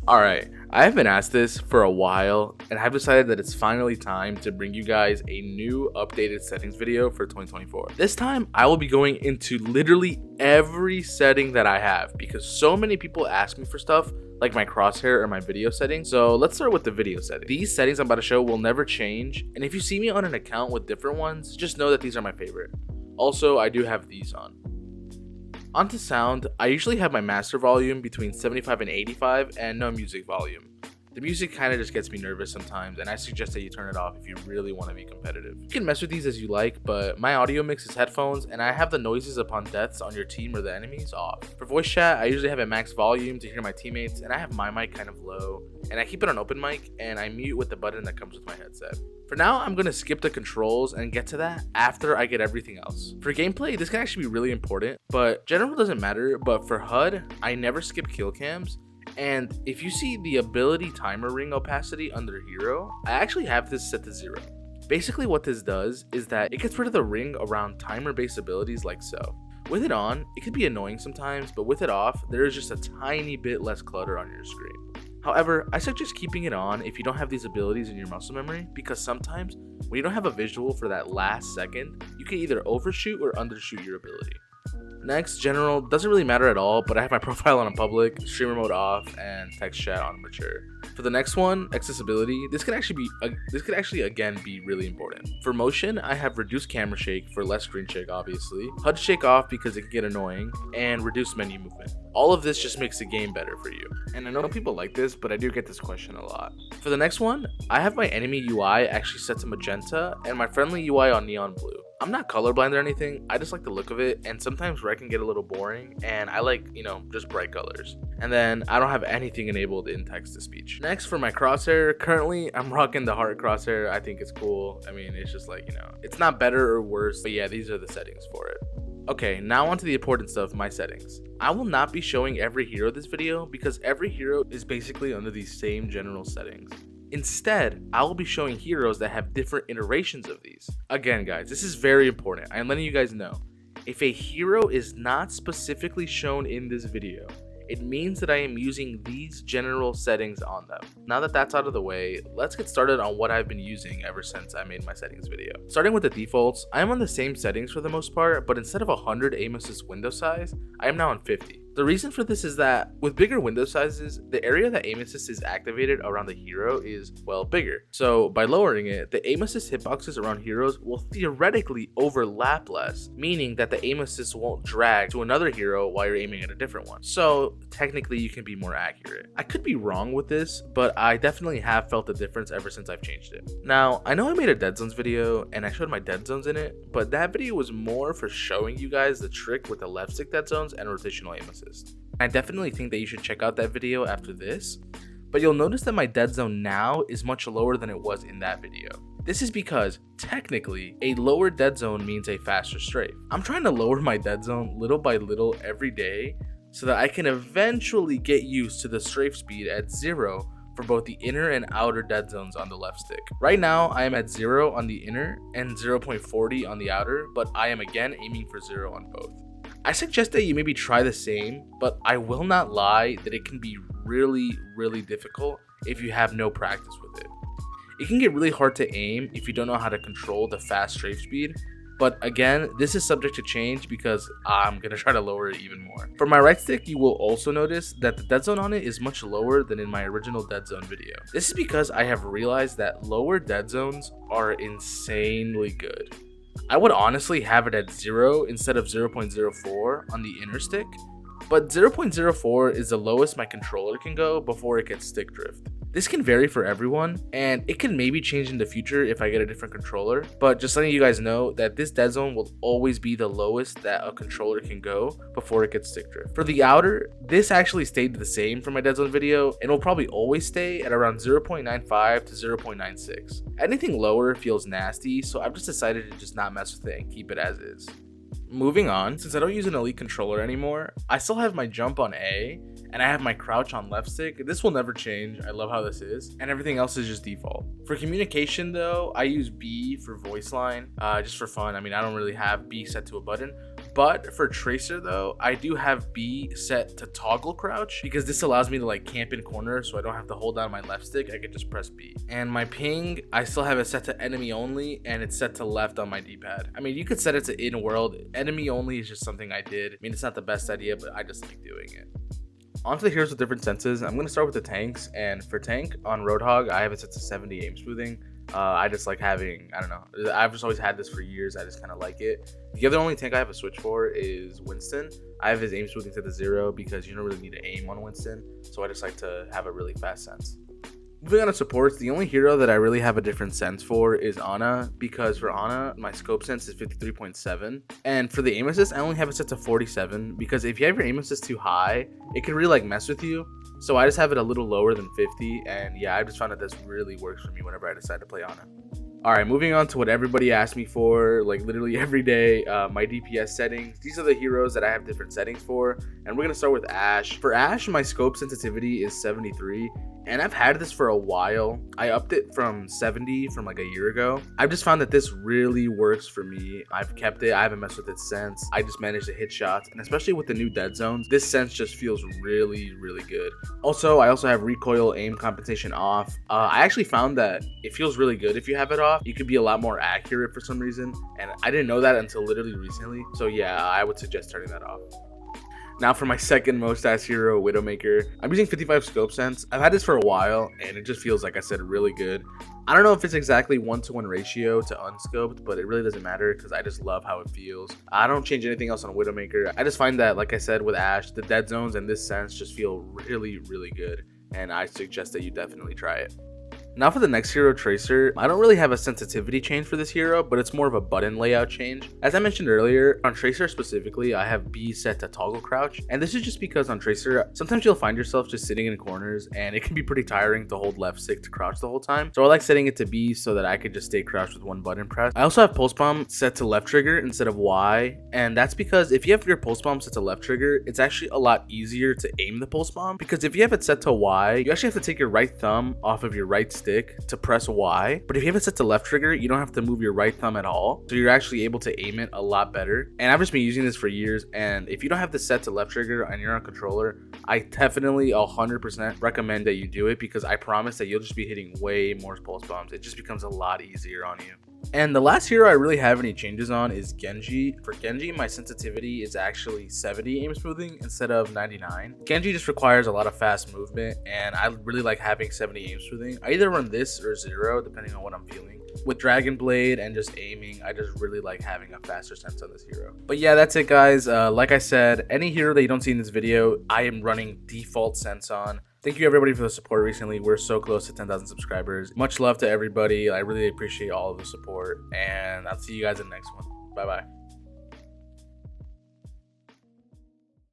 Alright, I have been asked this for a while, and I've decided that it's finally time to bring you guys a new updated settings video for 2024. This time, I will be going into literally every setting that I have, because so many people ask me for stuff like my crosshair or my video settings. So let's start with the video settings. These settings I'm about to show will never change, and if you see me on an account with different ones, just know that these are my favorite. Also, I do have these on. Onto sound, I usually have my master volume between 75 and 85 and no music volume. The music kind of just gets me nervous sometimes, and I suggest that you turn it off if you really want to be competitive. You can mess with these as you like, but my audio mix is headphones, and I have the noises upon deaths on your team or the enemies off. For voice chat, I usually have it max volume to hear my teammates, and I have my mic kind of low, and I keep it on open mic, and I mute with the button that comes with my headset. For now, I'm going to skip the controls and get to that after I get everything else. For gameplay, this can actually be really important, but general doesn't matter. But for HUD, I never skip kill cams. And if you see the ability timer ring opacity under hero, I actually have this set to 0. Basically what this does is that it gets rid of the ring around timer based abilities like so. With it on, it can be annoying sometimes, but with it off, there is just a tiny bit less clutter on your screen. However, I suggest keeping it on if you don't have these abilities in your muscle memory, because sometimes when you don't have a visual for that last second, you can either overshoot or undershoot your ability. Next, general doesn't really matter at all, but I have my profile on public, streamer mode off, and text chat on mature. For the next one, accessibility, this could actually again be really important. For motion, I have reduced camera shake for less screen shake obviously, HUD shake off because it can get annoying, and reduced menu movement. All of this just makes the game better for you. And I know people like this, but I do get this question a lot. For the next one, I have my enemy UI actually set to magenta and my friendly UI on neon blue. I'm not colorblind or anything, I just like the look of it, and sometimes red can get a little boring, and I like, just bright colors. And then I don't have anything enabled in text-to-speech. Next, for my crosshair, currently I'm rocking the heart crosshair. I think it's cool. I mean, it's just like, it's not better or worse, but yeah, these are the settings for it. Okay, now onto the important stuff, my settings. I will not be showing every hero this video because every hero is basically under these same general settings. Instead, I will be showing heroes that have different iterations of these. Again, guys, this is very important. I am letting you guys know. If a hero is not specifically shown in this video, it means that I am using these general settings on them. Now that that's out of the way, let's get started on what I've been using ever since I made my settings video. Starting with the defaults, I am on the same settings for the most part, but instead of 100 aim assist window size, I am now on 50. The reason for this is that with bigger window sizes, the area that aim assist is activated around the hero is, well, bigger. So by lowering it, the aim assist hitboxes around heroes will theoretically overlap less, meaning that the aim assist won't drag to another hero while you're aiming at a different one. So technically you can be more accurate. I could be wrong with this, but I definitely have felt the difference ever since I've changed it. Now, I know I made a dead zones video and I showed my dead zones in it, but that video was more for showing you guys the trick with the left stick dead zones and rotational aim assist. I definitely think that you should check out that video after this, but you'll notice that my dead zone now is much lower than it was in that video. This is because, technically, a lower dead zone means a faster strafe. I'm trying to lower my dead zone little by little every day so that I can eventually get used to the strafe speed at 0 for both the inner and outer dead zones on the left stick. Right now, I am at 0 on the inner and 0.40 on the outer, but I am again aiming for 0 on both. I suggest that you maybe try the same, but I will not lie that it can be really, really difficult if you have no practice with it. It can get really hard to aim if you don't know how to control the fast strafe speed, but again, this is subject to change because I'm going to try to lower it even more. For my right stick, you will also notice that the dead zone on it is much lower than in my original dead zone video. This is because I have realized that lower dead zones are insanely good. I would honestly have it at 0 instead of 0.04 on the inner stick, but 0.04 is the lowest my controller can go before it gets stick drift. This can vary for everyone, and it can maybe change in the future if I get a different controller, but just letting you guys know that this dead zone will always be the lowest that a controller can go before it gets stick drift. For the outer, this actually stayed the same for my dead zone video, and will probably always stay at around 0.95 to 0.96. Anything lower feels nasty, so I've just decided to just not mess with it and keep it as is. Moving on, since I don't use an elite controller anymore, I still have my jump on A, and I have my crouch on left stick. This will never change, I love how this is, and everything else is just default. For communication though, I use B for voice line, just for fun. I mean, I don't really have B set to a button, But for Tracer though, I do have B set to toggle crouch because this allows me to like camp in corners so I don't have to hold down my left stick. I can just press B. And my ping, I still have it set to enemy only and it's set to left on my D-pad. I mean, you could set it to in world. Enemy only is just something I did. I mean, it's not the best idea, but I just like doing it. On to the heroes with different senses. I'm going to start with the tanks. And for tank on Roadhog, I have it set to 70 aim smoothing. I just like having, I don't know, I've just always had this for years. I just kind of like it. The other only tank I have a switch for is Winston. I have his aim smoothing set to 0 because you don't really need to aim on Winston. So I just like to have a really fast sense. Moving on to supports, the only hero that I really have a different sense for is Ana, because for Ana, my scope sense is 53.7, and for the aim assist, I only have it set to 47, because if you have your aim assist too high, it can really like mess with you, so I just have it a little lower than 50, and yeah, I just found that this really works for me whenever I decide to play Ana. Alright, moving on to what everybody asked me for, like literally every day, my DPS settings. These are the heroes that I have different settings for, and we're going to start with Ashe. For Ashe, my scope sensitivity is 73, and I've had this for a while. I upped it from 70 from like a year ago. I've just found that this really works for me. I've kept it. I haven't messed with it since. I just managed to hit shots, and especially with the new dead zones, this sense just feels really, really good. Also, I also have recoil aim compensation off. I actually found that it feels really good if you have it off. You could be a lot more accurate for some reason, and I didn't know that until literally recently. So yeah, I would suggest turning that off. Now for my second most ass hero, Widowmaker. I'm using 55 scope sense. I've had this for a while and it just feels, like I said, really good. I don't know if it's exactly 1-to-1 ratio to unscoped, but it really doesn't matter because I just love how it feels. I don't change anything else on Widowmaker. I just find that, like I said, with Ashe, the dead zones and this sense just feel really, really good. And I suggest that you definitely try it. Now for the next hero, Tracer. I don't really have a sensitivity change for this hero, but it's more of a button layout change. As I mentioned earlier, on Tracer specifically, I have B set to toggle crouch, and this is just because on Tracer, sometimes you'll find yourself just sitting in corners, and it can be pretty tiring to hold left stick to crouch the whole time. So I like setting it to B so that I could just stay crouched with one button press. I also have pulse bomb set to left trigger instead of Y, and that's because if you have your pulse bomb set to left trigger, it's actually a lot easier to aim the pulse bomb, because if you have it set to Y, you actually have to take your right thumb off of your right stick to press Y, but if you have it set to left trigger, you don't have to move your right thumb at all, so you're actually able to aim it a lot better. And I've just been using this for years, and if you don't have this set to left trigger and you're on controller, I definitely 100% recommend that you do it, because I promise that you'll just be hitting way more pulse bombs. It just becomes a lot easier on you. And the last hero I really have any changes on is Genji. For Genji, my sensitivity is actually 70 aim smoothing instead of 99. Genji just requires a lot of fast movement, and I really like having 70 aim smoothing. I either run this or 0, depending on what I'm feeling. With Dragon Blade and just aiming, I just really like having a faster sense on this hero. But yeah, that's it guys. Like I said, any hero that you don't see in this video, I am running default sense on. Thank you everybody for the support recently. We're so close to 10,000 subscribers. Much love to everybody. I really appreciate all of the support, and I'll see you guys in the next one. Bye bye.